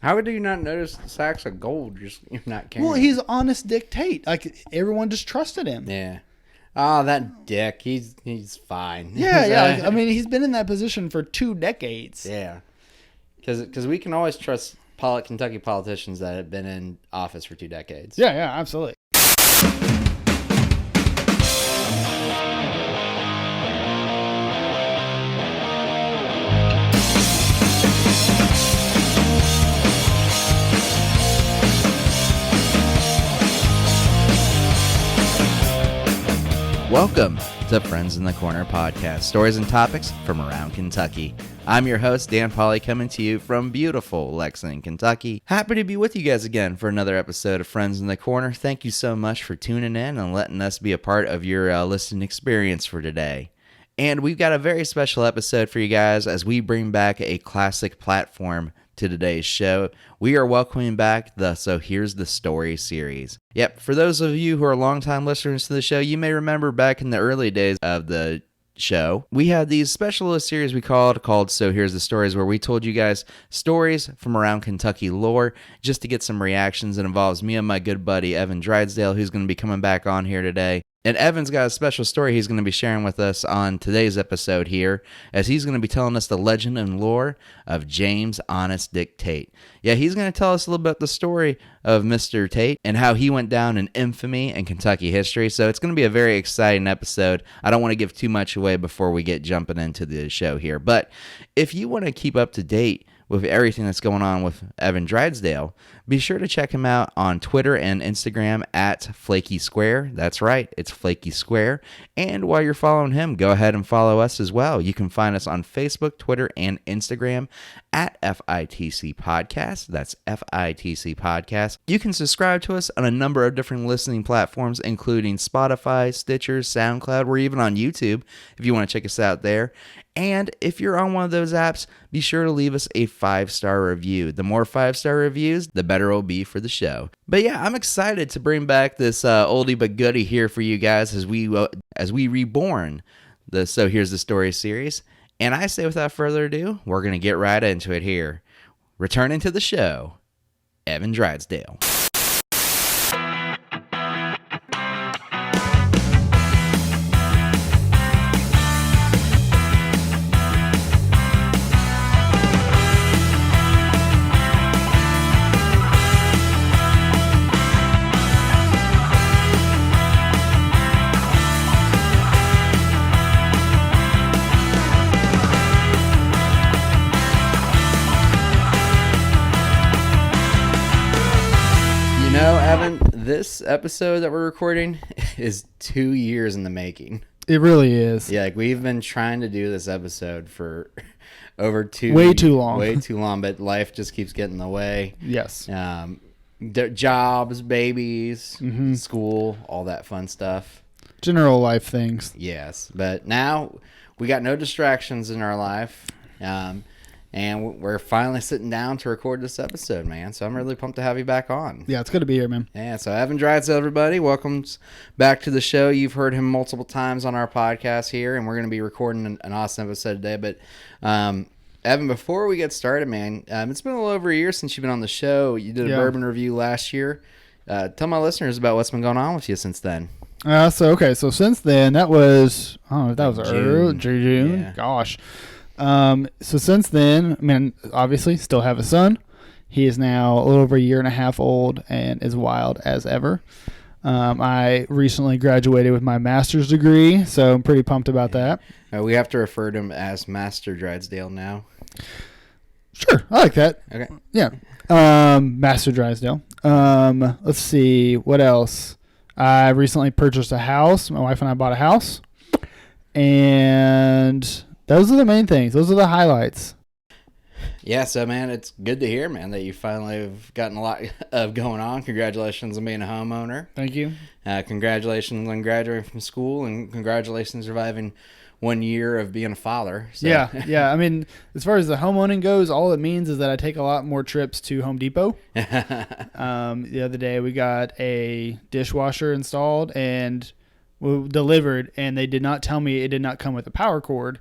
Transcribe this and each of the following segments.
How do you not notice the sacks of gold? You're not carrying. Well, he's honest Dick Tate. Like, everyone just trusted him. Yeah. Oh, that Dick. He's fine. Yeah. I mean, he's been in that position for 2 decades. Yeah. Because we can always trust Kentucky politicians that have been in office for 2 decades. Yeah, absolutely. Welcome to Friends in the Corner podcast, stories and topics from around Kentucky. I'm your host, Dan Pauly, coming to you from beautiful Lexington, Kentucky. Happy to be with you guys again for another episode of Friends in the Corner. Thank you so much for tuning in and letting us be a part of your listening experience for today. And we've got a very special episode for you guys as we bring back a classic platform to today's show. We are welcoming back the So Here's the Story series. Yep, for those of you who are longtime listeners to the show, you may remember back in the early days of the show, we had these special series we called So Here's the Stories, where we told you guys stories from around Kentucky lore just to get some reactions. It involves me and my good buddy Evan Drysdale, who's going to be coming back on here today. And Evan's got a special story he's going to be sharing with us on today's episode here, as he's going to be telling us the legend and lore of James Honest Dick Tate. Yeah, he's going to tell us a little bit about the story of Mr. Tate and how he went down in infamy in Kentucky history. So it's going to be a very exciting episode. I don't want to give too much away before we get jumping into the show here. But if you want to keep up to date with everything that's going on with Evan Drysdale, be sure to check him out on Twitter and Instagram at Flaky Square. That's right, it's Flaky Square. And while you're following him, go ahead and follow us as well. You can find us on Facebook, Twitter, and Instagram at FITC Podcast. That's FITC Podcast. You can subscribe to us on a number of different listening platforms, including Spotify, Stitcher, SoundCloud. We're even on YouTube if you want to check us out there. And if you're on one of those apps, be sure to leave us a 5-star review. The more 5-star reviews, the better it'll be for the show. But yeah, I'm excited to bring back this oldie but goodie here for you guys as we reborn the So Here's the Story series. And I say without further ado, we're going to get right into it here. Returning to the show, Evan Drysdale. This episode that we're recording is 2 years in the making. It really is. Yeah, like we've been trying to do this episode for over way too long, but life just keeps getting in the way. Yes. Jobs, babies, school, all that fun stuff. General life things. Yes, but now we got no distractions in our life. And we're finally sitting down to record this episode, man. So I'm really pumped to have you back on. Yeah, it's good to be here, man. Yeah, so Evan Drysdale, everybody. Welcome back to the show. You've heard him multiple times on our podcast here, and we're going to be recording an awesome episode today. But, Evan, before we get started, man, it's been a little over a year since you've been on the show. You did a bourbon review last year. Tell my listeners about what's been going on with you since then. So since then, that was, I don't know if that was June. Yeah. Gosh. So since then, I mean, obviously still have a son. He is now a little over a year and a half old and as wild as ever. I recently graduated with my master's degree, so I'm pretty pumped about that. We have to refer to him as Master Drysdale now. Sure. I like that. Okay. Yeah. Master Drysdale. Let's see. What else? I recently purchased a house. My wife and I bought a house. And those are the main things. Those are the highlights. Yeah, so, man, it's good to hear, man, that you finally have gotten a lot of going on. Congratulations on being a homeowner. Thank you. Congratulations on graduating from school, and congratulations surviving 1 year of being a father. So. Yeah. I mean, as far as the homeowning goes, all it means is that I take a lot more trips to Home Depot. The other day we got a dishwasher installed and delivered, and they did not tell me it did not come with a power cord.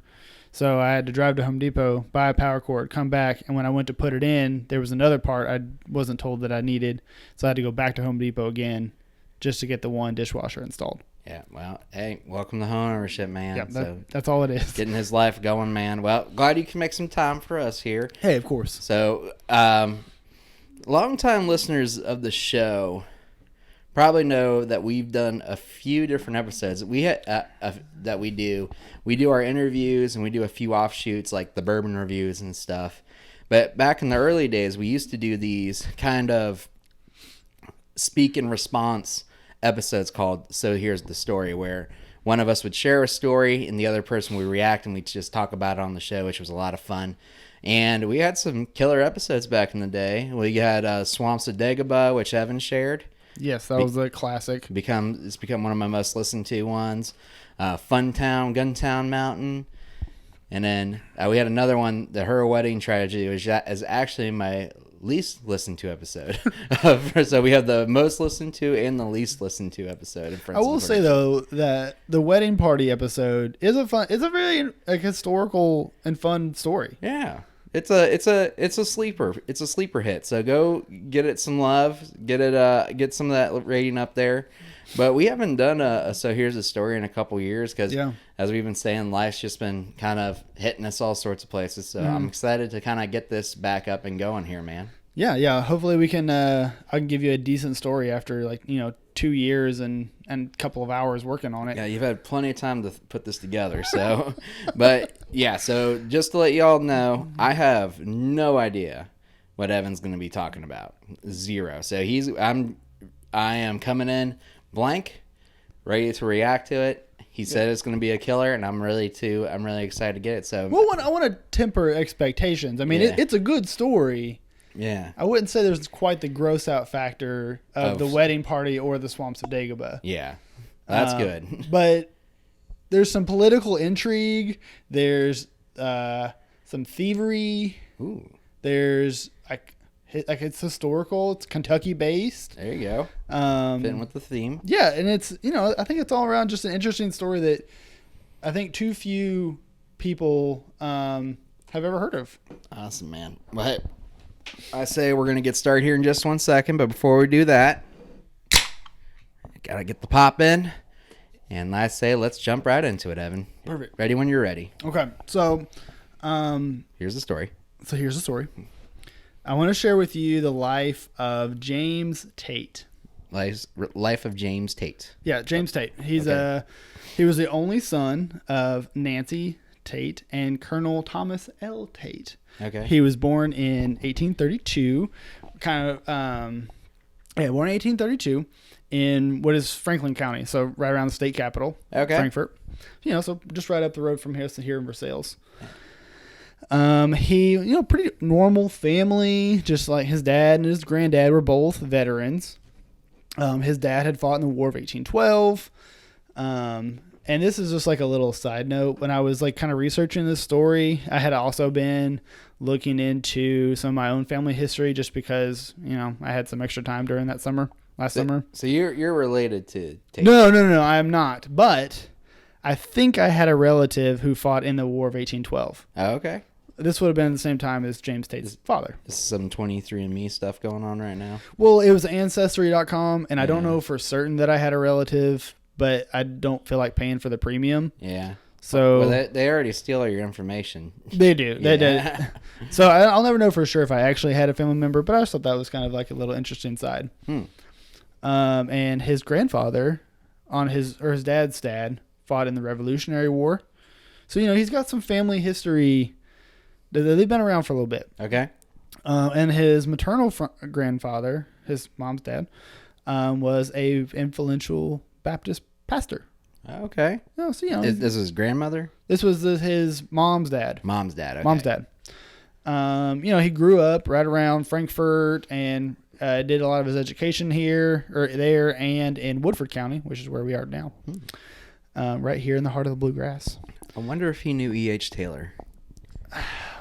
So I had to drive to Home Depot, buy a power cord, come back, and when I went to put it in, there was another part I wasn't told that I needed. So I had to go back to Home Depot again just to get the one dishwasher installed. Yeah, well, hey, welcome to home ownership, man. Yeah, that's all it is. Getting his life going, man. Well, glad you can make some time for us here. Hey, of course. So, longtime listeners of the show probably know that we've done a few different episodes. We do our interviews and we do a few offshoots like the bourbon reviews and stuff. But back in the early days, we used to do these kind of speak and response episodes called So Here's the Story, where one of us would share a story and the other person would react and we'd just talk about it on the show, which was a lot of fun. And we had some killer episodes back in the day. We had Swamps of Dagobah, which Evan shared. Yes, that was a classic. It's become one of my most listened to ones. Funtown, Guntown Mountain. And then we had another one, the Her Wedding Tragedy, which is actually my least listened to episode. So we have the most listened to and the least listened to episode. I will say though that the wedding party episode is it's a very historical and fun story. Yeah. It's a sleeper. It's a sleeper hit. So go get it some love. Get some of that rating up there. But we haven't done a So Here's a Story in a couple years because, as we've been saying, life's just been kind of hitting us all sorts of places. So I'm excited to kind of get this back up and going here, man. Yeah. Hopefully we can. I can give you a decent story after 2 years and a couple of hours working on it. Yeah, you've had plenty of time to put this together. So, but yeah. So just to let y'all know, I have no idea what Evan's going to be talking about. Zero. So I am coming in blank, ready to react to it. He said it's going to be a killer, and I'm really excited to get it. So, well, I want to temper expectations. I mean, it's a good story. Yeah, I wouldn't say there's quite the gross out factor of the wedding party or the Swamps of Dagobah. Yeah, that's good. But there's some political intrigue. There's some thievery. Ooh. There's it's historical. It's Kentucky based. There you go. Fitting with the theme. Yeah, and it's I think it's all around just an interesting story that I think too few people have ever heard of. Awesome, man. But I say we're gonna get started here in just 1 second, but before we do that, gotta get the pop in. And I say let's jump right into it, Evan. Perfect. Ready when you're ready. Okay, so here's the story. I want to share with you the life of James Tate. Life of James Tate. Yeah, James Tate. He was the only son of Nancy Tate and Colonel Thomas L. Tate. Okay. He was born in 1832, born in 1832 in what is Franklin County, so right around the state capital, Frankfort. So just right up the road from here, so here in Versailles. He, pretty normal family, just like his dad and his granddad were both veterans. His dad had fought in the War of 1812. And this is just like a little side note. When I was kind of researching this story, I had also been looking into some of my own family history just because, I had some extra time during that last summer. So you're related to Tate? No, I am not. But I think I had a relative who fought in the War of 1812. Oh, okay. This would have been at the same time as James Tate's father. This is some 23andMe stuff going on right now. Well, it was Ancestry.com, and I don't know for certain that I had a relative, but I don't feel like paying for the premium. Yeah. So they already steal all your information. They do. They did. So I'll never know for sure if I actually had a family member, but I just thought that was kind of like a little interesting side. And his grandfather, his dad's dad, fought in the Revolutionary War. So he's got some family history. They've been around for a little bit. Okay. And his maternal grandfather, his mom's dad, was a influential Baptist pastor. Okay. Oh, so this was his grandmother? This was his mom's dad. Mom's dad. Okay. Mom's dad. He grew up right around Frankfort and did a lot of his education there and in Woodford County, which is where we are now. Right here in the heart of the bluegrass. I wonder if he knew E.H. Taylor.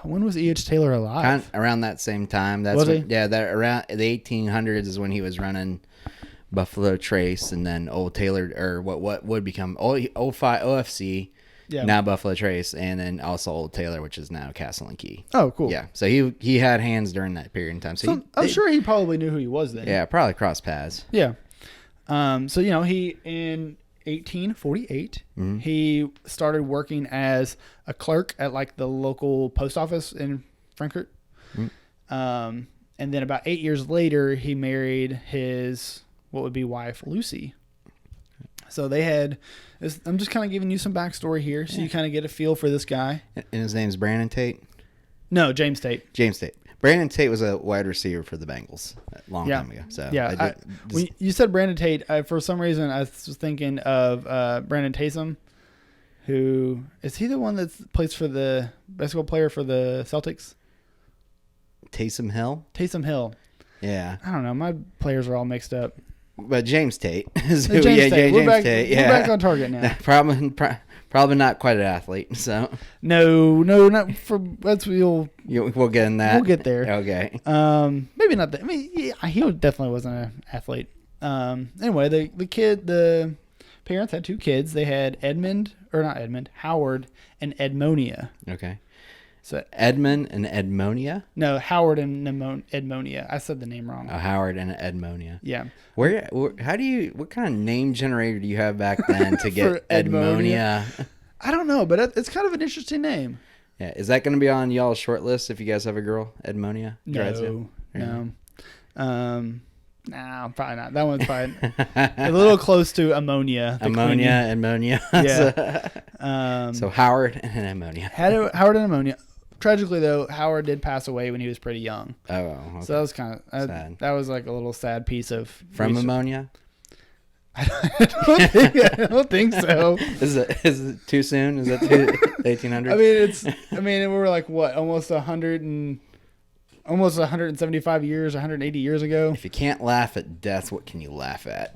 When was E.H. Taylor alive? Kind of around that same time. Was he? Yeah, that around the 1800s is when he was running Buffalo Trace, and then Old Taylor, or what would become OFC, Yeah. now Buffalo Trace, and then also Old Taylor, which is now Castle and Key. Oh, cool. Yeah, so he had hands during that period in time. So I'm sure he probably knew who he was then. yeah, probably crossed paths. Yeah. So he in 1848 he started working as a clerk at like the local post office in Frankfurt. And then about 8 years later, he married his what would be wife Lucy. So they had. I'm just kind of giving you some backstory here, so you kind of get a feel for this guy. And his name's Brandon Tate. No, James Tate. James Tate. Brandon Tate was a wide receiver for the Bengals a long time ago. So yeah, when you said Brandon Tate, for some reason I was thinking of Brandon Taysom, who is he the one that plays for the basketball player for the Celtics? Taysom Hill. Taysom Hill. Yeah, I don't know. My players are all mixed up. but James Tate. James Tate. We're back on target now. Probably not quite an athlete. So no, not for. We'll get in that. We'll get there. Okay. Maybe not that. I mean, yeah, he definitely wasn't an athlete. Anyway, the parents had 2 kids. They had Howard and Edmonia. Okay. So Edmund and Edmonia? No, Howard and Edmonia. I said the name wrong. Oh, Howard and Edmonia. Yeah. What kind of name generator do you have back then to get Edmonia? I don't know, but it's kind of an interesting name. Yeah. Is that going to be on y'all's short list if you guys have a girl, Edmonia? No. No, probably not. That one's probably a little close to ammonia. Ammonia. Yeah. So Howard and Ammonia. Howard and Ammonia. Tragically, though, Howard did pass away when he was pretty young. Oh, okay. So that was kind of sad. That was like a little sad piece of from research. ammonia. I don't think so. Is it too soon? Is that 1800? I mean, we were like what, almost 175 years, 180 years ago. If you can't laugh at death, what can you laugh at?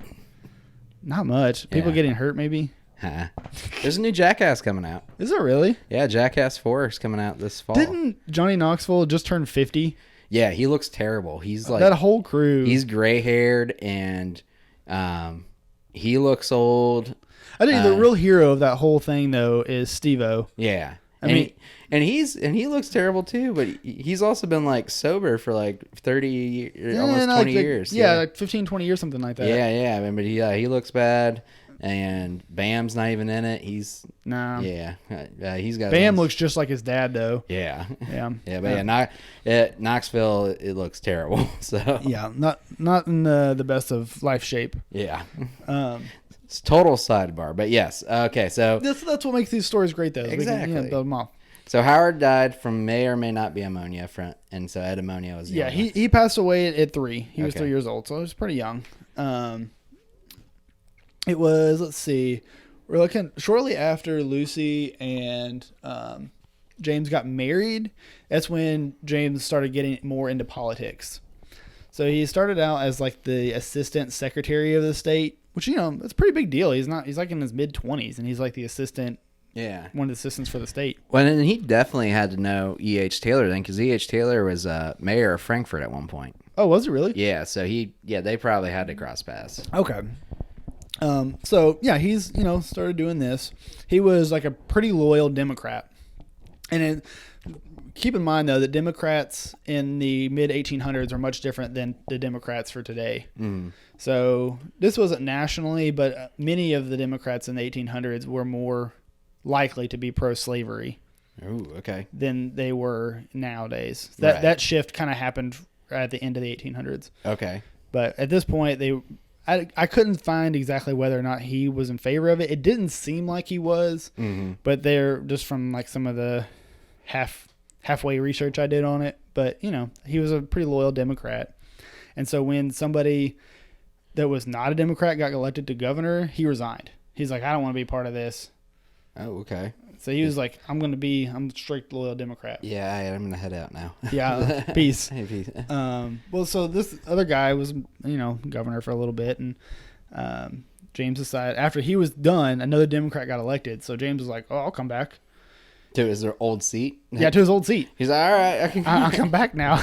Not much. People Yeah. getting hurt, maybe. Huh. There's a new Jackass coming out. Is there really? Yeah, Jackass 4 is coming out this fall. Didn't Johnny Knoxville just turn 50? Yeah, he looks terrible. He's like that whole crew. He's gray haired and he looks old. I think the real hero of that whole thing though is Steve-O. Yeah. He looks terrible too, but he's also been like sober for like 30 almost 20 years. Yeah, like 15, 20 years, something like that. Yeah. I mean, but he looks bad. And Bam's not even in it. He's he's got. Bam looks just like his dad, though. Yeah, yeah. Knoxville, it looks terrible. So yeah, not in the best of life shape. Yeah, it's total sidebar, but yes. Okay, so that's what makes these stories great, though. Exactly. We can, build them off. So Howard died from may or may not be ammonia, and so Ed Ammonia was. He passed away at 3. He was 3 years old, so he was pretty young. It was, let's see, we're looking shortly after Lucy and James got married. That's when James started getting more into politics. So he started out as like the assistant secretary of the state, which, that's a pretty big deal. He's like in his mid-20s and he's like the assistant. Yeah. One of the assistants for the state. Well, and he definitely had to know E.H. Taylor then, because E.H. Taylor was mayor of Frankfurt at one point. Oh, was it really? Yeah, so they probably had to cross paths. Okay. So yeah, he's, started doing this. He was like a pretty loyal Democrat. And keep in mind though, that Democrats in the mid 1800s are much different than the Democrats for today. Mm. So this wasn't nationally, but many of the Democrats in the 1800s were more likely to be pro-slavery. Oh, okay. Than they were nowadays. That shift kind of happened at the end of the 1800s. Okay. But at this point, I couldn't find exactly whether or not he was in favor of it. It didn't seem like he was, but they're just from like some of the halfway research I did on it. But, he was a pretty loyal Democrat. And so when somebody that was not a Democrat got elected to governor, he resigned. He's like, I don't want to be part of this. Oh, okay. So he was like, I'm a strict loyal Democrat. Yeah, I'm going to head out now. Yeah, peace. Hey, peace. Well, so this other guy was, governor for a little bit, and James decided after he was done, another Democrat got elected. So James was like, "Oh, I'll come back." To his old seat? Yeah, to his old seat. He's like, all right, I'll come back now.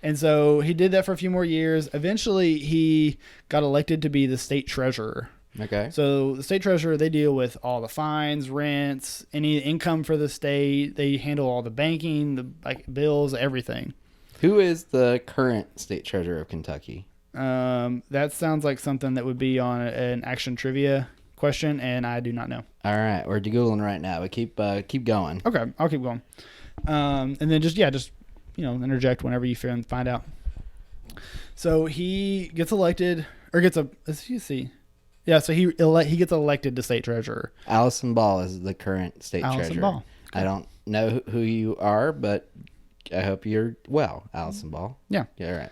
And so he did that for a few more years. Eventually, he got elected to be the state treasurer. Okay. So the state treasurer, they deal with all the fines, rents, any income for the state. They handle all the banking, the bills, everything. Who is the current state treasurer of Kentucky? That sounds like something that would be on an action trivia question, and I do not know. All right, we're Googling right now, but keep going. Okay, I'll keep going. And then just interject whenever you find out. So he gets elected, or gets a. Let's see. Yeah, so he gets elected to state treasurer. Allison Ball is the current state treasurer. Ball. Okay. I don't know who you are, but I hope you're well, Allison Ball. Yeah. Yeah, all right.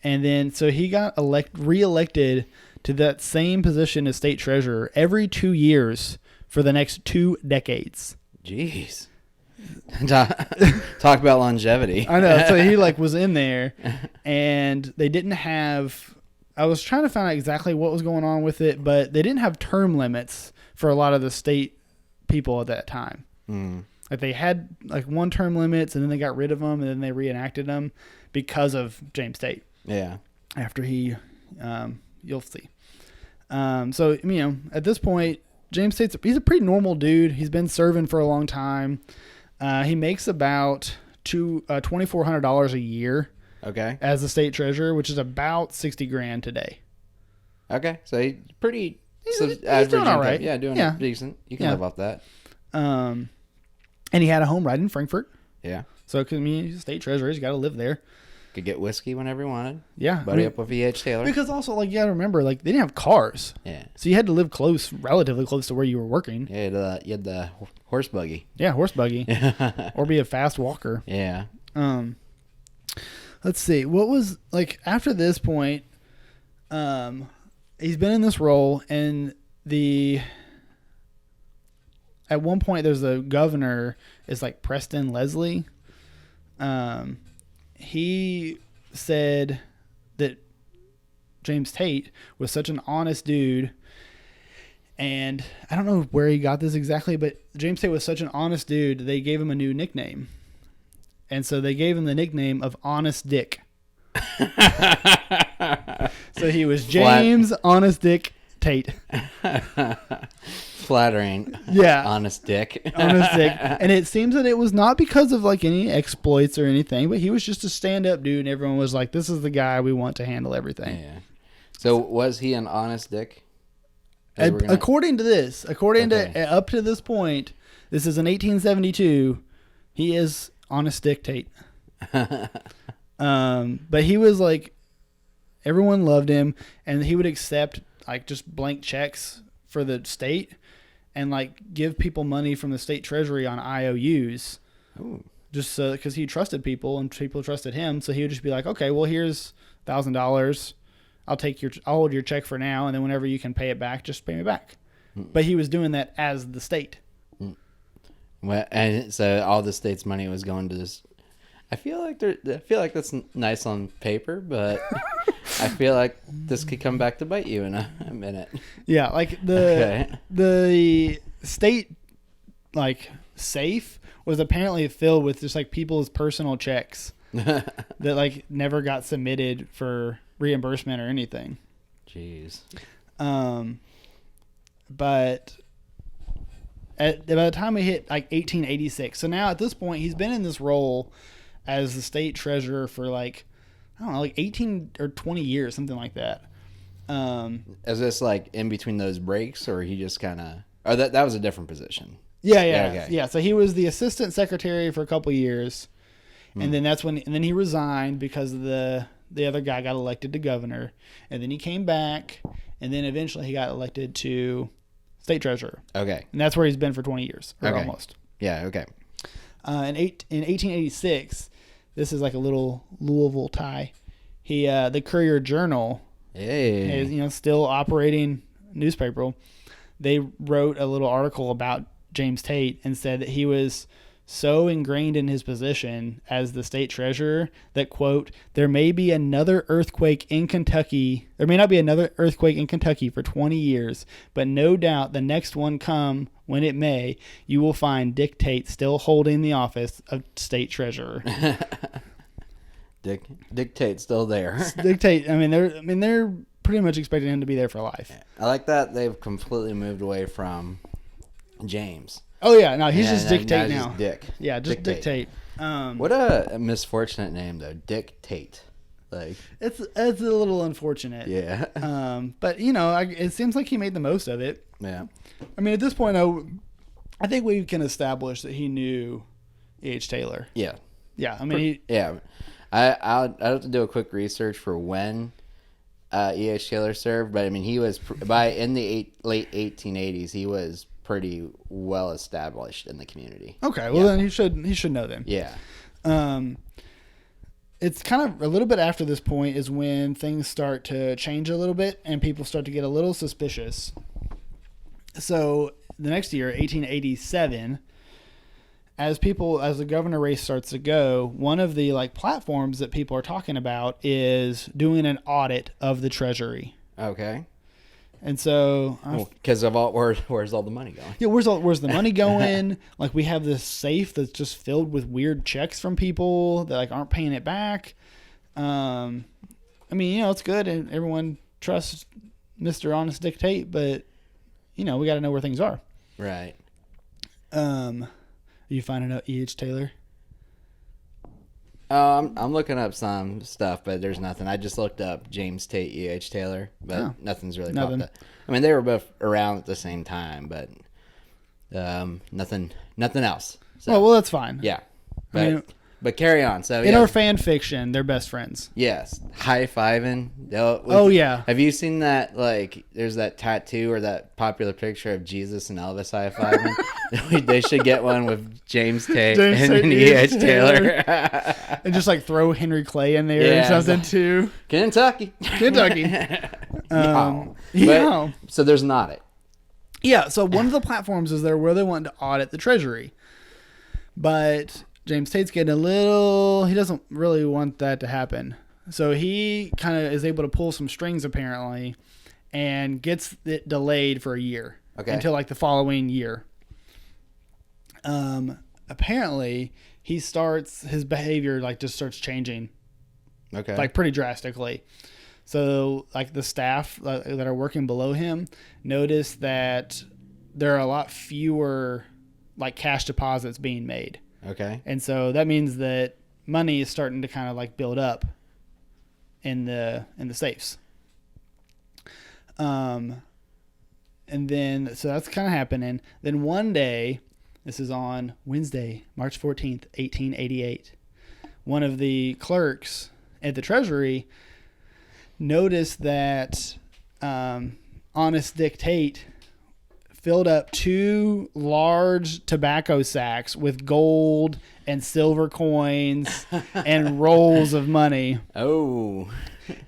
And then so he got reelected to that same position as state treasurer every 2 years for the next 2 decades. Jeez. Talk about longevity. I know. So he was in there, and they didn't have. I was trying to find out exactly what was going on with it, but they didn't have term limits for a lot of the state people at that time. Mm. Like they had 1-term limits, and then they got rid of them, and then they reenacted them because of James Tate. Yeah. After he, you'll see. So at this point, James Tate's he's a pretty normal dude. He's been serving for a long time. He makes about $2,400 a year. Okay. As the state treasurer, which is about $60,000 today. Okay, so he's pretty. He's average doing all right. Yeah, doing decent. You can live off that. And he had a home right in Frankfurt. Yeah. So he's a state treasurer. He's got to live there. Could get whiskey whenever he wanted. Yeah. Buddy up with V.H. Taylor. Because also, you got to remember, they didn't have cars. Yeah. So you had to live relatively close to where you were working. Yeah, you had the horse buggy. Yeah, horse buggy. Or be a fast walker. Yeah. Let's see. What was, after this point, he's been in this role, and at one point there's a governor, is Preston Leslie. He said that James Tate was such an honest dude, and I don't know where he got this exactly, but James Tate was such an honest dude, they gave him a new nickname. And so they gave him the nickname of Honest Dick. So he was James Honest Dick Tate. Flattering. Yeah. Honest Dick. Honest Dick. And it seems that it was not because of any exploits or anything, but he was just a stand-up dude, and everyone was like, this is the guy we want to handle everything. Yeah. So was he an honest dick? According to this, to up to this point, this is in 1872, he is Honest Dick Tate. But he was everyone loved him, and he would accept just blank checks for the state and give people money from the state treasury on IOUs. Ooh. Just because he trusted people and people trusted him. So he would just be like, okay, well, here's $1,000. I'll hold your check for now. And then whenever you can pay it back, just pay me back. Mm. But he was doing that as the state. Well, and so all the state's money was going to this. I feel like that's nice on paper, but I feel like this could come back to bite you in a minute. Yeah, the state safe was apparently filled with just people's personal checks that never got submitted for reimbursement or anything. Jeez. But by the time we hit 1886, so now at this point he's been in this role as the state treasurer for I don't know, 18 or 20 years, something like that. Is this in between those breaks, or he just kind of? Oh, that was a different position. Yeah. Okay. Yeah. So he was the assistant secretary for a couple years, and then then he resigned because the other guy got elected to governor, and then he came back, and then eventually he got elected to state treasurer. Okay. And that's where he's been for 20 years, or almost. Yeah. Okay. In 1886. This is a little Louisville tie. The Courier Journal, is still operating newspaper. They wrote a little article about James Tate and said that he was so ingrained in his position as the state treasurer that, quote, there may not be another earthquake in Kentucky for 20 years, but no doubt the next one come when it may, you will find Dick Tate still holding the office of state treasurer. Dick Tate's still there. Dick Tate, they're pretty much expected him to be there for life. Yeah. I like that they've completely moved away from James. Oh yeah, no, he's Yeah, just Dick Tate now. Just Dick. Yeah, just Dick Tate. What a misfortunate name though, Dick Tate. Like it's a little unfortunate. Yeah. But you know, it seems like he made the most of it. Yeah. I mean, at this point, I think we can establish that he knew E.H. Taylor. Yeah. Yeah, I mean, I'll have to do a quick research for when E.H. Taylor served, but I mean, he was in the late 1880s. He was pretty well established in the community. Okay, well then he should know them. Yeah. It's kind of a little bit after this point is when things start to change a little bit and people start to get a little suspicious. So the next year, 1887, as the governor race starts to go, one of the platforms that people are talking about is doing an audit of the Treasury. Okay. And so, because of where's all the money going? Yeah, where's the money going? We have this safe that's just filled with weird checks from people that aren't paying it back. I mean, it's good and everyone trusts Mr. Honest Dick Tate, but we got to know where things are. Right. Are you finding out E.H. Taylor? I'm looking up some stuff, but there's nothing. I just looked up James Tate, E.H. Taylor, but nothing's really popped up. I mean, they were both around at the same time, but nothing else. So, well, that's fine. Yeah, but carry on. So in our fan fiction, they're best friends. Yes, high-fiving. Yeah. Have you seen that? There's that tattoo or that popular picture of Jesus and Elvis high-fiving. They should get one with James Tate and E.H. Taylor. And just throw Henry Clay in there or something too. Kentucky. Yeah. So there's an audit. Yeah. So one of the platforms is there where they want to audit the Treasury, but James Tate's getting he doesn't really want that to happen. So he kind of is able to pull some strings apparently and gets it delayed for a year. Okay. Until the following year. Apparently his behavior just starts changing. Okay. Pretty drastically. So the staff that are working below him notice that there are a lot fewer cash deposits being made. Okay. And so that means that money is starting to kind of build up in the safes. And then so that's kind of happening. Then one day, this is on Wednesday, March 14th, 1888. One of the clerks at the Treasury noticed that Honest Dick Tate filled up 2 large tobacco sacks with gold and silver coins and rolls of money. Oh.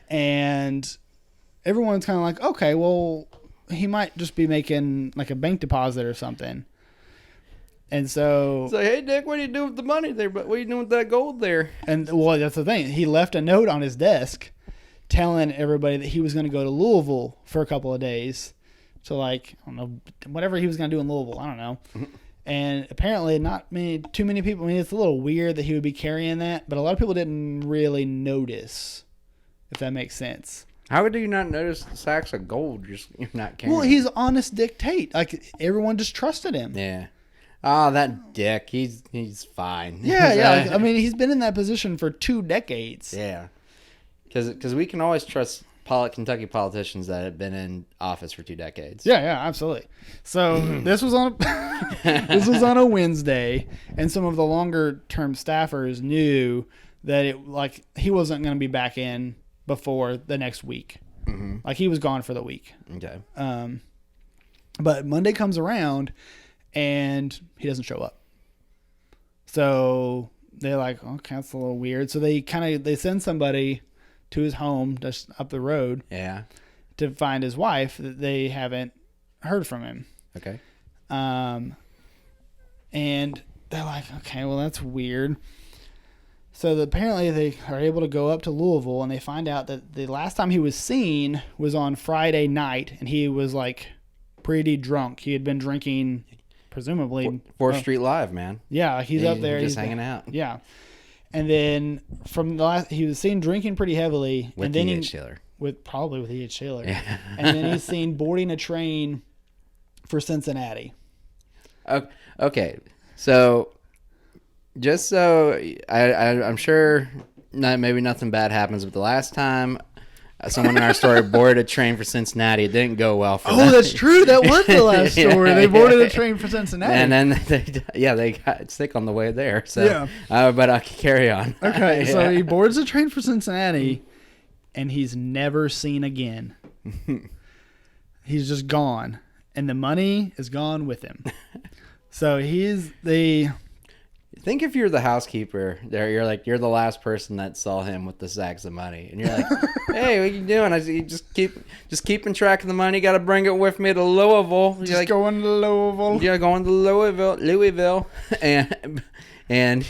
And everyone's kind of okay, well, he might just be making a bank deposit or something. And so... hey, Dick, what are you doing with the money there? But what are you doing with that gold there? And, well, that's the thing. He left a note on his desk telling everybody that he was going to go to Louisville for a couple of days. So, I don't know, whatever he was going to do in Louisville, I don't know. And apparently too many people, it's a little weird that he would be carrying that, but a lot of people didn't really notice, if that makes sense. How would you not notice the sacks of gold you're not carrying? Well, he's Honest Dick Tate. Everyone just trusted him. Yeah. Oh, that Dick. He's fine. Yeah. I mean, he's been in that position for 2 decades. Yeah. Because we can always trust Kentucky politicians that have been in office for 2 decades. Yeah, absolutely. So this was on a Wednesday, and some of the longer term staffers knew that he wasn't going to be back in before the next week. Mm-hmm. He was gone for the week. Okay. But Monday comes around and he doesn't show up. So they're okay, that's a little weird. So they send somebody to his home just up the road. Yeah. To find his wife. That they haven't heard from him. Okay. And they're okay, well, that's weird. So apparently they are able to go up to Louisville and they find out that the last time he was seen was on Friday night, and he was pretty drunk. He had been drinking, presumably. 4th Street Live, man. Yeah, he's up there. He's hanging out. Yeah. And then he was seen drinking pretty heavily. With and then E.H. Taylor. probably with E.H. Taylor. Yeah. And then he's seen boarding a train for Cincinnati. Okay, so just so I'm sure maybe nothing bad happens, but the last time someone in our story boarded a train for Cincinnati, it didn't go well for them. Oh, that's true. That was the last story. Yeah, they boarded a train for Cincinnati. And then they got sick on the way there. So, yeah. But I can carry on. Okay, Yeah. so he boards a train for Cincinnati, and he's never seen again. He's just gone, and the money is gone with him. So Think if you're the housekeeper there, you're the last person that saw him with the sacks of money, and you're like, "Hey, what you doing?" I said, just keeping track of the money. Got to bring it with me to Louisville. Going to Louisville. Yeah, going to Louisville, and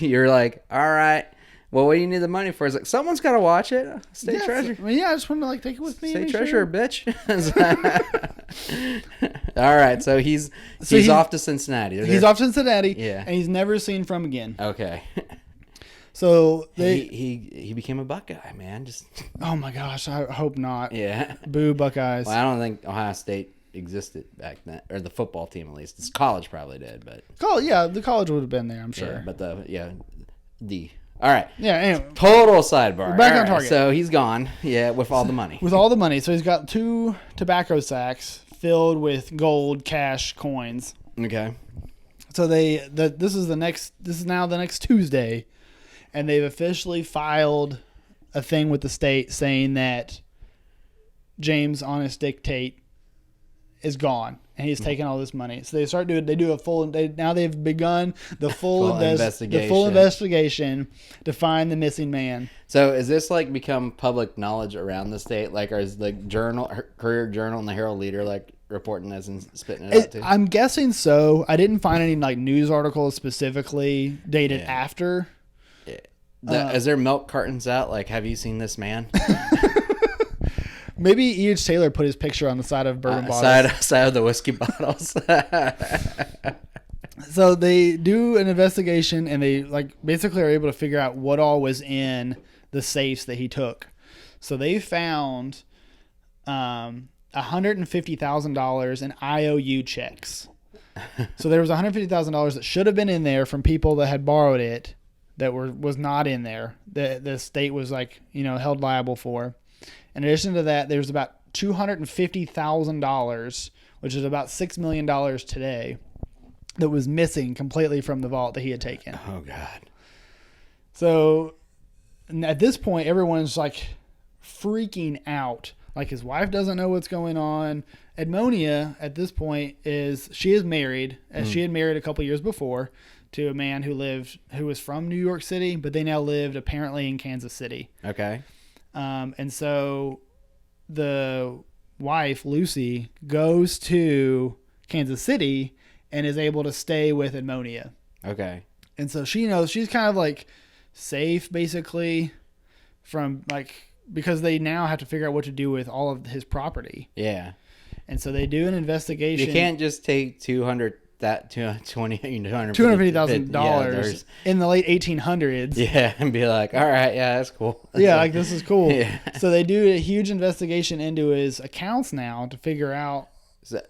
you're like, "All right, well, what do you need the money for?" It's like someone's got to watch it. State treasure. I just want to take it with me. State treasurer, bitch. All right, so he's off to Cincinnati. He's off to Cincinnati, Yeah. and he's never seen from again. Okay. So he became a Buckeye, man. Just oh my gosh, I hope not. yeah. Boo Buckeyes. Well, I don't think Ohio State existed back then, or the football team at least. This college probably did, but the college would have been there, I'm sure. yeah, but all right. Yeah, anyway. Total sidebar. We're back All on target. So he's gone. Yeah, with all the money. With all the money. So he's got 2 tobacco sacks filled with gold cash coins. Okay. So this is now the next Tuesday, and they've officially filed a thing with the state saying that James Honest Dick Tate is gone. And he's taken all this money. So they've begun the full investigation to find the missing man. So is this like become public knowledge around the state? Like, is the Courier Journal and the Herald Leader like reporting this and spitting it out too? I'm guessing so. I didn't find any like news articles specifically dated after. Yeah. Is there milk cartons out? Like, have you seen this man? Maybe E.H. Taylor put his picture on the side of bourbon bottles. Side of the whiskey bottles. So they do an investigation, and they basically are able to figure out what all was in the safes that he took. So they found $150,000 in IOU checks. So there was $150,000 that should have been in there from people that had borrowed it that was not in there. The state was held liable for. In addition to that, there's about $250,000, which is about $6 million today, that was missing completely from the vault that he had taken. Oh, God. So at this point, everyone's freaking out. His wife doesn't know what's going on. Edmonia at this point she is married, as she had married a couple years before, to a man who was from New York City, but they now lived apparently in Kansas City. Okay. And so the wife, Lucy, goes to Kansas City and is able to stay with Edmonia. Okay. And so she knows she's kind of safe basically from because they now have to figure out what to do with all of his property. Yeah. And so they do an investigation. You can't just take $250,000 in the late 1800s. Yeah, and be like, all right, yeah, that's cool. Yeah, this is cool. Yeah. So they do a huge investigation into his accounts now to figure out.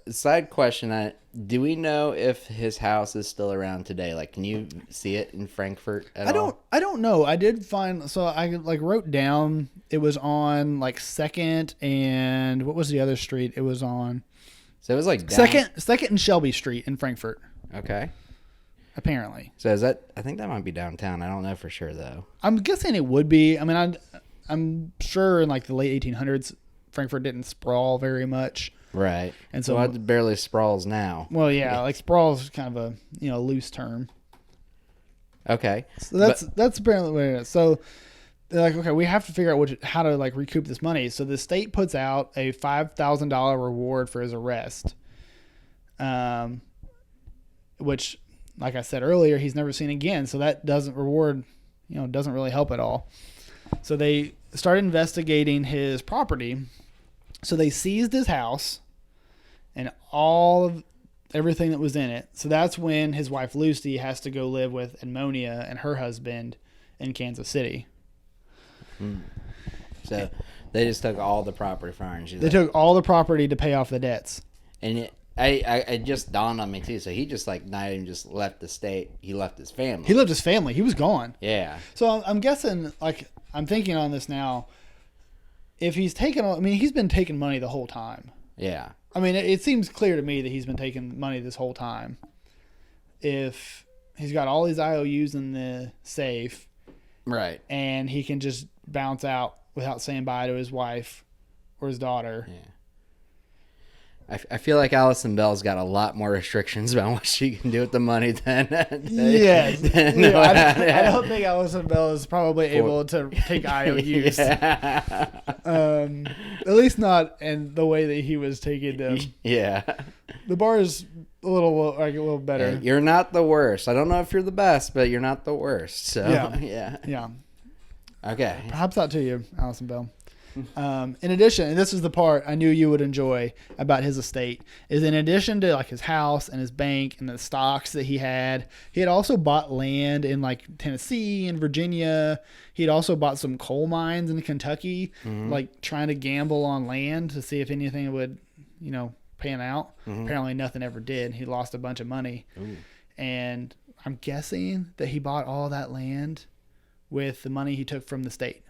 Side question: do we know if his house is still around today? Can you see it in Frankfurt at all? I don't know. I did find, so I wrote down it was on 2nd and what was the other street it was on? So it was Second and Shelby Street in Frankfurt. Okay. Apparently. So is that? I think that might be downtown. I don't know for sure though. I'm guessing it would be. I mean, I'm sure in the late 1800s, Frankfurt didn't sprawl very much. Right. And so it barely sprawls now. Well, yeah, sprawl is kind of a loose term. Okay. So that's apparently what it is. So they're okay, we have to figure out how to recoup this money. So the state puts out a $5,000 reward for his arrest, which, like I said earlier, he's never seen again. So that doesn't really help at all. So they started investigating his property. So they seized his house and all of everything that was in it. So that's when his wife Lucy has to go live with Edmonia and her husband in Kansas City. So They just took all the property from her. And They took all the property to pay off the debts. And it just dawned on me too. So he just like not even just left the state. He left his family. He left his family. He was gone. Yeah. So I'm guessing, like, I'm thinking on this now. If he's taken, I mean, he's been taking money the whole time. Yeah. I mean, it seems clear to me that he's been taking money this whole time. If he's got all these IOUs in the safe, Right. and he can just bounce out without saying bye to his wife or his daughter. Yeah. I feel like Allison Bell's got a lot more restrictions about what she can do with the money than Yes. than I don't think Allison Bell is probably able to take IOUs. Yeah. At least not in the way that he was taking them. Yeah. The bar is a little better. Yeah, you're not the worst. I don't know if you're the best, but you're not the worst. So Yeah. Yeah. Okay. Perhaps not to you, Allison Bell. In addition, and this is the part I knew you would enjoy about his estate, is in addition to like his house and his bank and the stocks that he had also bought land in like Tennessee and Virginia. He had also bought some coal mines in Kentucky, like trying to gamble on land to see if anything would, pan out. Apparently nothing ever did. He lost a bunch of money. Ooh. And I'm guessing that he bought all that land with the money he took from the state.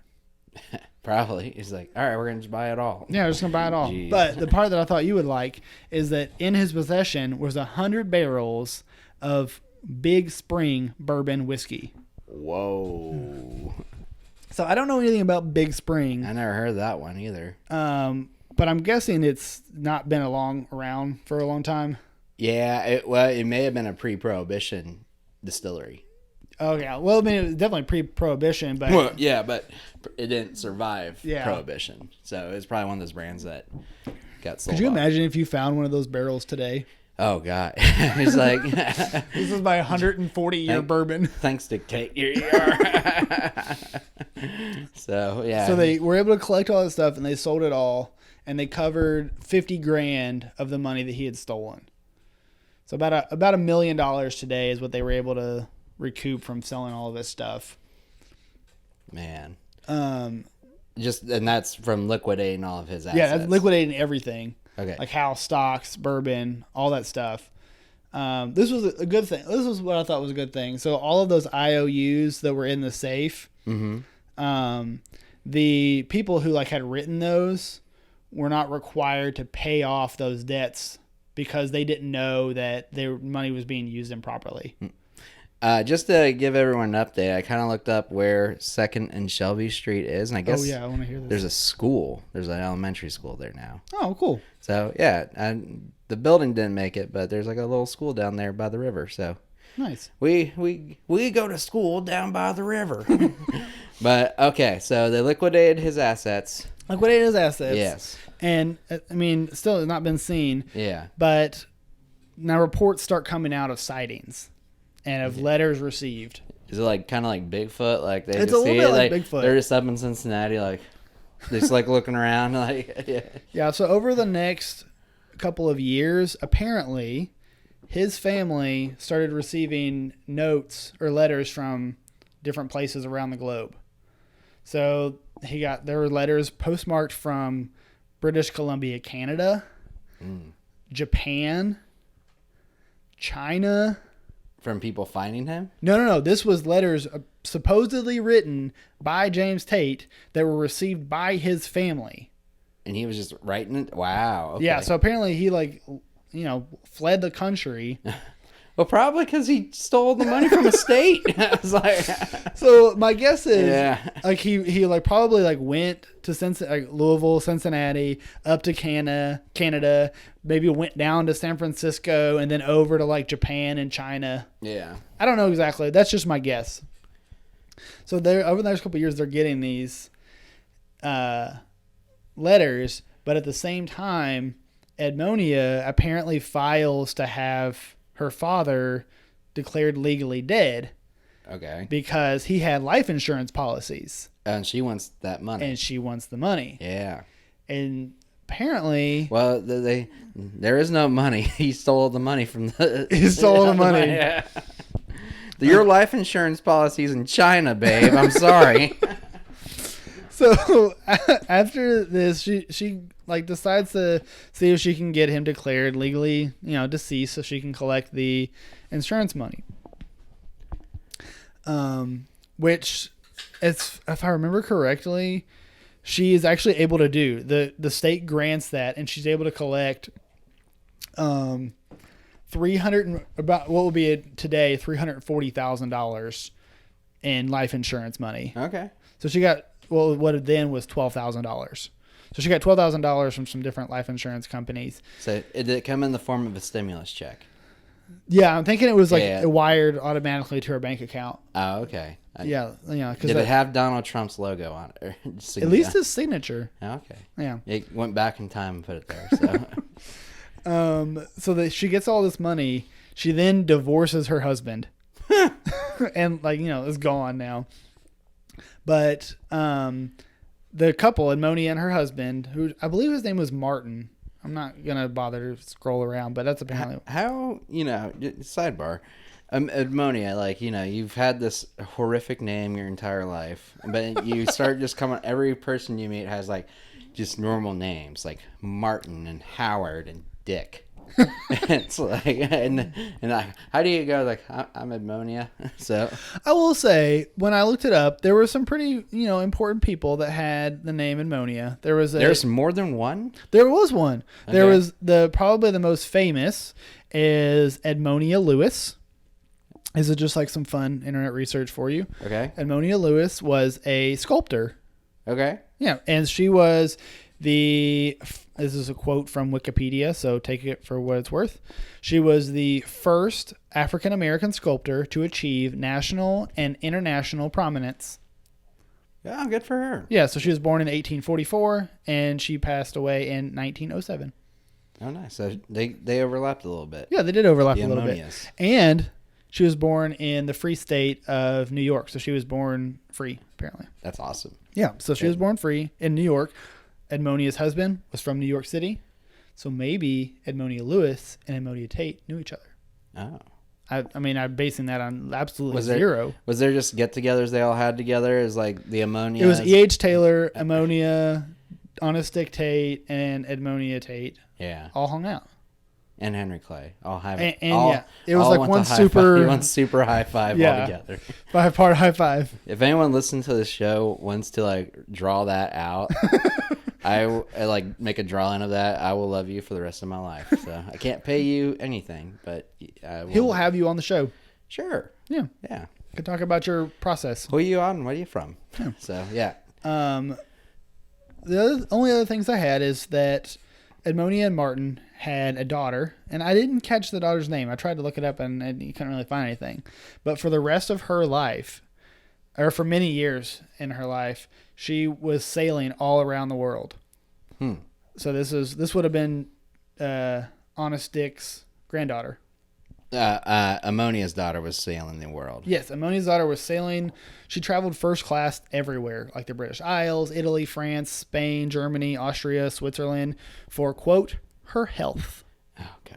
Probably. He's like, all right, we're going to just buy it all. Yeah, we're just going to buy it all. Jeez. But the part that I thought you would like is that in his possession was 100 barrels of Big Spring bourbon whiskey. Whoa. So I don't know anything about Big Spring. I never heard that one either. But I'm guessing it's not been around for a long time. Yeah, it may have been a pre-prohibition distillery. Oh, yeah. Well, I mean, it was definitely pre-prohibition, but... Well, yeah, but it didn't survive Yeah. prohibition. So it's probably one of those brands that got sold Could you off. imagine if you found one of those barrels today? Oh, God. He's like... This is my 140-year bourbon. Thanks to Tate. Here you are. So, yeah. So they were able to collect all that stuff, and they sold it all, and they covered $50,000 of the money that he had stolen. So about $1 million today is what they were able to recoup from selling all of this stuff. Man. And that's from liquidating all of his assets. Yeah, that's liquidating everything. Okay. Like house, stocks, bourbon, all that stuff. This was a good thing. This was what I thought was a good thing. So all of those IOUs that were in the safe, the people who like had written those were not required to pay off those debts because they didn't know that their money was being used improperly. Just to give everyone an update, I kind of looked up where 2nd and Shelby Street is, and I guess I want to hear this. there's a school. There's an elementary school there now. Oh, cool. So, yeah, the building didn't make it, but there's like a little school down there by the river. So, Nice. we go to school down by the river. But, okay, so they liquidated his assets. Liquidated his assets. Yes. And, I mean, still has not been seen. Yeah. But now reports start coming out of sightings and of letters received. Is it like kind of like Bigfoot? Like they It's just a little see bit it, like like Bigfoot. they're just up in Cincinnati, like just like looking around, like yeah. Yeah, so over the next couple of years, apparently, his family started receiving notes or letters from different places around the globe. So there were letters postmarked from British Columbia, Canada, Japan, China. From people finding him. No. This was letters supposedly written by James Tate that were received by his family. And he was just writing it. Wow. Okay. Yeah, so apparently he fled the country. Well, probably because he stole the money from a state. I was like, So my guess is, Yeah. like he like probably like went to Louisville, Cincinnati, up to Canada, maybe went down to San Francisco, and then over to like Japan and China. yeah. I don't know exactly. That's just my guess. So over the next couple of years, they're getting these letters, but at the same time, Edmonia apparently files to have her father declared legally dead Okay. because he had life insurance policies And she wants that money. and she wants the money. Yeah. And apparently, Well, there is no money. He stole the money from the. He stole the money. Yeah. Your life insurance policy's in China, babe. I'm sorry. So after this, she like decides to see if she can get him declared legally, deceased, so she can collect the insurance money. Which, if I remember correctly, she is actually able to do. The state grants that, and she's able to collect about what will be today $340,000 in life insurance money. Okay. So she got what then was $12,000. So she got $12,000 from some different life insurance companies. So did it come in the form of a stimulus check? Yeah, I'm thinking it was like wired automatically to her bank account. Oh, okay. Yeah. Did it have Donald Trump's logo on it? At least his signature. Okay. Yeah. It went back in time and put it there. So, so that she gets all this money. She then divorces her husband, and is gone now. But the couple, Edmonia and her husband, who I believe his name was Martin. I'm not gonna bother to scroll around, but that's apparently how sidebar. Edmonia, you've had this horrific name your entire life, but you start just coming. Every person you meet has just normal names like Martin and Howard and Dick. It's how do you go I'm Edmonia? So I will say, when I looked it up, there were some pretty important people that had the name Edmonia. There's more than one. There was one. Okay. There was probably the most famous is Edmonia Lewis. This is just some fun internet research for you. Okay. Edmonia Lewis was a sculptor. Okay. Yeah, and she was this is a quote from Wikipedia, so take it for what it's worth. She was the first African-American sculptor to achieve national and international prominence. Yeah, good for her. Yeah, so she was born in 1844, and she passed away in 1907. Oh, nice. So they overlapped a little bit. Yeah, they did overlap The a little Ammonias. bit. And she was born in the free state of New York, so she was born free, apparently. That's awesome. Yeah, so she was born free in New York. Edmonia's husband was from New York City, so maybe Edmonia Lewis and Edmonia Tate knew each other. Oh. I'm basing that on absolutely There, zero. Was there just get-togethers they all had together? Is the Ammonia? It was E.H. Taylor, Ammonia, Honest Dick Tate, and Edmonia Tate. Yeah. All hung out. And Henry Clay. All high. It was one super high five all together. 5-part high five. If anyone listening to this show wants to draw that out, I make a drawing of that. I will love you for the rest of my life. So I can't pay you anything, but he will have you on the show. Sure. Yeah. Yeah. Could talk about your process. Who are you on? Where are you from? Yeah. So yeah. The only other things I had is that Edmonia and Martin had a daughter, and I didn't catch the daughter's name. I tried to look it up, and you couldn't really find anything. But for the rest of her life, or for many years in her life, she was sailing all around the world. So this would have been Honest Dick's granddaughter. Ammonia's daughter was sailing the world. Yes, Ammonia's daughter was sailing. She traveled first class everywhere, like the British Isles, Italy, France, Spain, Germany, Austria, Switzerland, for, quote, her health. Oh, God.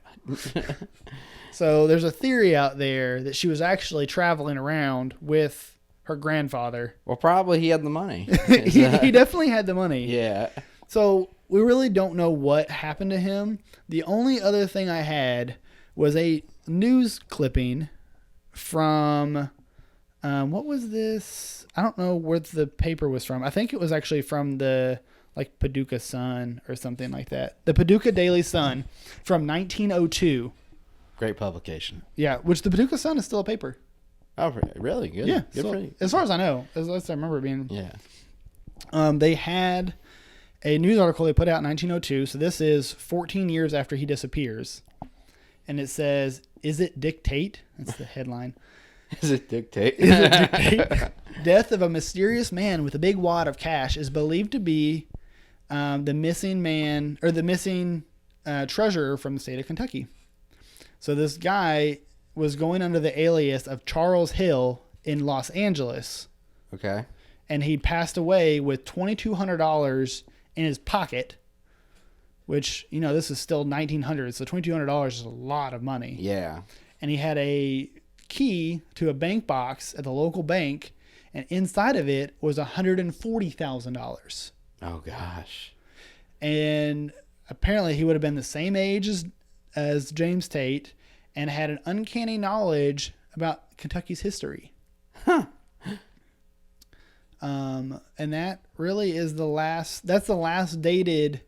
So there's a theory out there that she was actually traveling around with her grandfather. Well, probably he had the money. He definitely had the money. Yeah. So we really don't know what happened to him. The only other thing I had was a news clipping from what was this? I don't know where the paper was from. I think it was actually from the Paducah Sun or something like that. The Paducah Daily Sun from 1902. Great publication. Yeah, which the Paducah Sun is still a paper. Oh, really? Good. Yeah, Good for you. as far as I know, as I remember being. Yeah. They had a news article they put out in 1902. So this is 14 years after he disappears. And it says, "Is it Dick Tate?" That's the headline. Is it Dick Tate? Is it Dick Tate? Death of a mysterious man with a big wad of cash is believed to be the missing man, or the missing treasurer from the state of Kentucky. So this guy was going under the alias of Charles Hill in Los Angeles. Okay. And he passed away with $2,200 in his pocket, which, this is still 1900, so $2,200 is a lot of money. Yeah. And he had a key to a bank box at the local bank, and inside of it was $140,000. Oh gosh. And apparently he would have been the same age as James Tate and had an uncanny knowledge about Kentucky's history. Huh. And that really is that's the last dated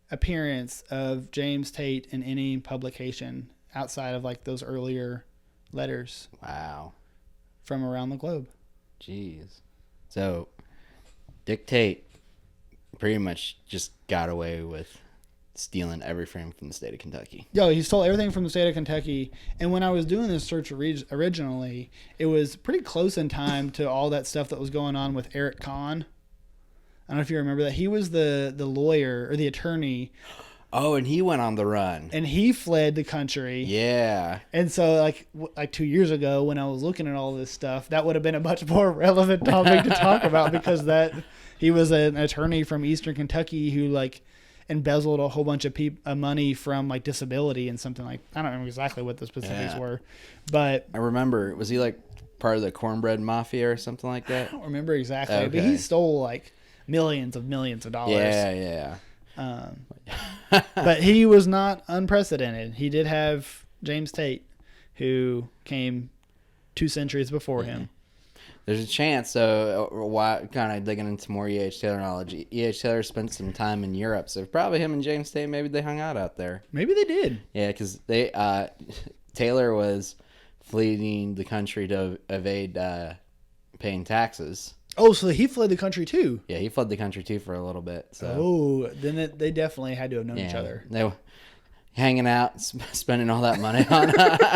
appearance of James Tate in any publication outside of like those earlier letters. Wow. From around the globe. Jeez. So Dick Tate pretty much just got away with stealing everything from the state of Kentucky. Yo, he stole everything from the state of Kentucky. And when I was doing this search originally, it was pretty close in time to all that stuff that was going on with Eric Kahn. I don't know if you remember that. He was the lawyer or the attorney. Oh, and he went on the run. And he fled the country. Yeah. And so like 2 years ago when I was looking at all this stuff, that would have been a much more relevant topic to talk about because he was an attorney from Eastern Kentucky who like embezzled a whole bunch of money from like disability and something like, I don't know exactly what the specifics were, but I remember, was he like part of the cornbread mafia or something like that? I don't remember exactly, Okay. but he stole like millions of dollars. Yeah. But he was not unprecedented. He did have James Tate, who came 2 centuries before him. There's a chance, so why kind of digging into more E.H. Taylor knowledge. E.H. Taylor spent some time in Europe, so probably him and James Tate, maybe they hung out there. Maybe they did. Yeah, because Taylor was fleeing the country to evade paying taxes. Oh, so he fled the country too. Yeah, he fled the country too for a little bit. So. Oh, then they definitely had to have known each other. They were hanging out, spending all that money on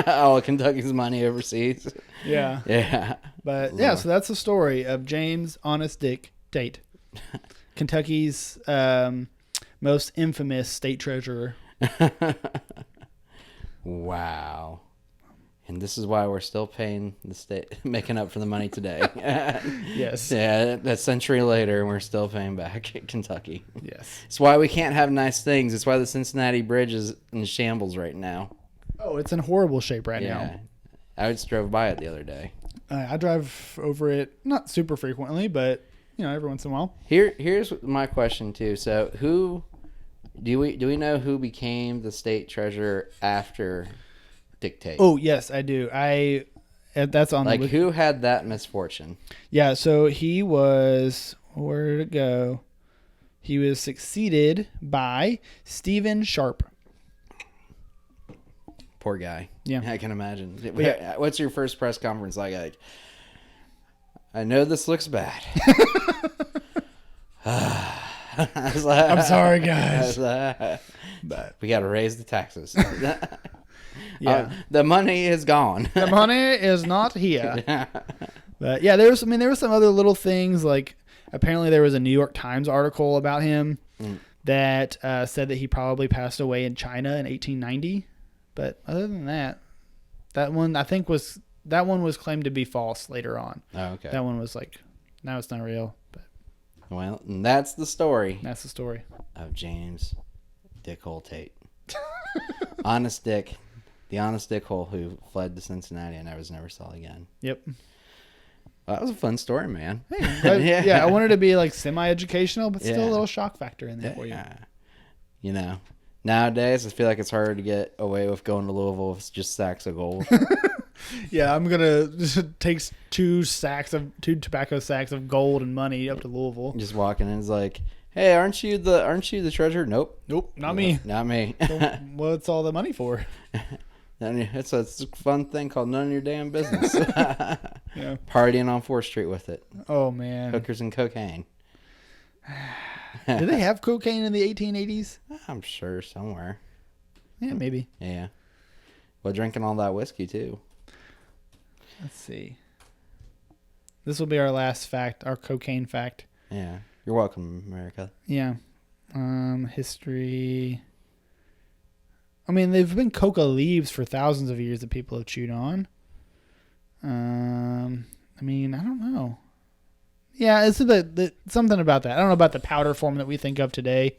all of Kentucky's money overseas. Yeah. Yeah. But yeah, so that's the story of James Honest Dick Tate, Kentucky's most infamous state treasurer. Wow. And this is why we're still paying the state, making up for the money today. Yes. Yeah, a century later, we're still paying back Kentucky. Yes. It's why we can't have nice things. It's why the Cincinnati Bridge is in shambles right now. Oh, it's in horrible shape right now. I just drove by it the other day. I drive over it not super frequently, but every once in a while. Here's my question too. So, who do we know who became the state treasurer after Dick Tate? Oh yes, I do. That's on like who had that misfortune? Yeah, so he was, where did it go? He was succeeded by Stephen Sharp. Poor guy. Yeah, I can imagine. What's your first press conference like? I know this looks bad. I'm sorry, guys. But we got to raise the taxes. Yeah, the money is gone. The money is not here. But yeah, there was some other little things, like apparently there was a New York Times article about him that said that he probably passed away in China in 1890. But other than that one was claimed to be false later on. Oh, okay. That one was like, no, it's not real. But well, and that's the story. That's the story of James Dickhole Tate. Honest Dick. The honest dickhole who fled to Cincinnati and never saw again. Yep. Well, that was a fun story, man. Hey, yeah, I wanted to be like semi-educational, but still a little shock factor in there for you. Nowadays I feel like it's harder to get away with going to Louisville with just sacks of gold. Yeah, I'm gonna just take two tobacco sacks of gold and money up to Louisville. Just walking in, it's like, hey, aren't you the treasurer? Nope, not me. Not me. What's all the money for? It's a fun thing called none of your damn business. Yeah. Partying on 4th Street with it. Oh man, hookers and cocaine. Did they have cocaine in the 1880s? I'm sure somewhere. Yeah, maybe. Yeah. Well, drinking all that whiskey too. Let's see. This will be our last fact, our cocaine fact. Yeah. You're welcome, America. Yeah. History. I mean, they've been coca leaves for thousands of years that people have chewed on. I mean, I don't know. Yeah, it's something about that. I don't know about the powder form that we think of today,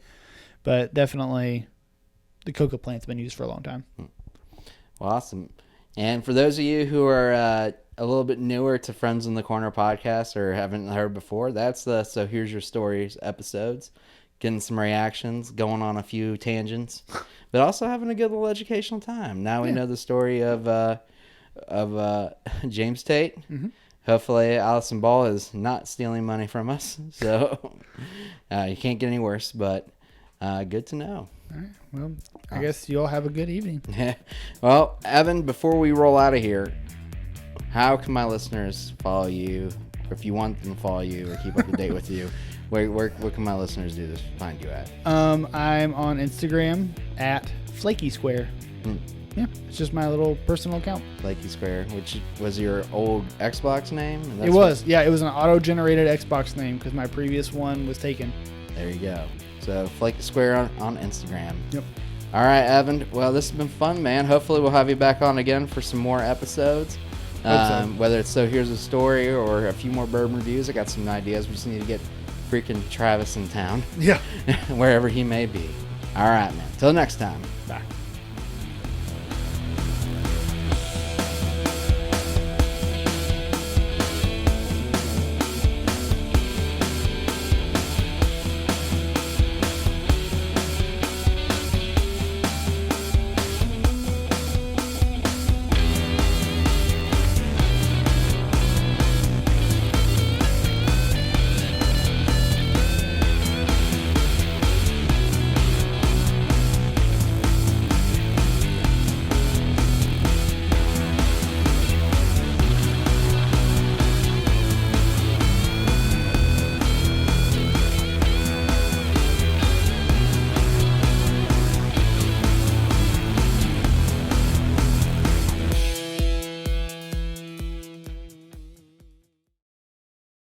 but definitely the coca plant's been used for a long time. Well, awesome. And for those of you who are a little bit newer to Friends in the Corner podcast or haven't heard before, that's the So Here's Your Stories episodes. Getting some reactions, going on a few tangents, but also having a good little educational time. Now we know the story of James Tate. Mm-hmm. Hopefully Allison Ball is not stealing money from us. So you can't get any worse, but good to know. All right. Well, I guess you all have a good evening. Well, Evan, before we roll out of here, how can my listeners follow you? If you want them to follow you or keep up to date with you, where can my listeners do this? Find you at? I'm on Instagram at Flaky Square. Yeah, it's just my little personal account. Flaky Square, which was your old Xbox name? It was. Yeah, it was an auto-generated Xbox name because my previous one was taken. There you go. So Flaky Square on Instagram. Yep. All right, Evan. Well, this has been fun, man. Hopefully we'll have you back on again for some more episodes. Whether it's So Here's a Story or a few more bourbon reviews. I got some ideas. We just need to get freaking Travis in town. Yeah. Wherever he may be. All right, man. Till next time. Bye.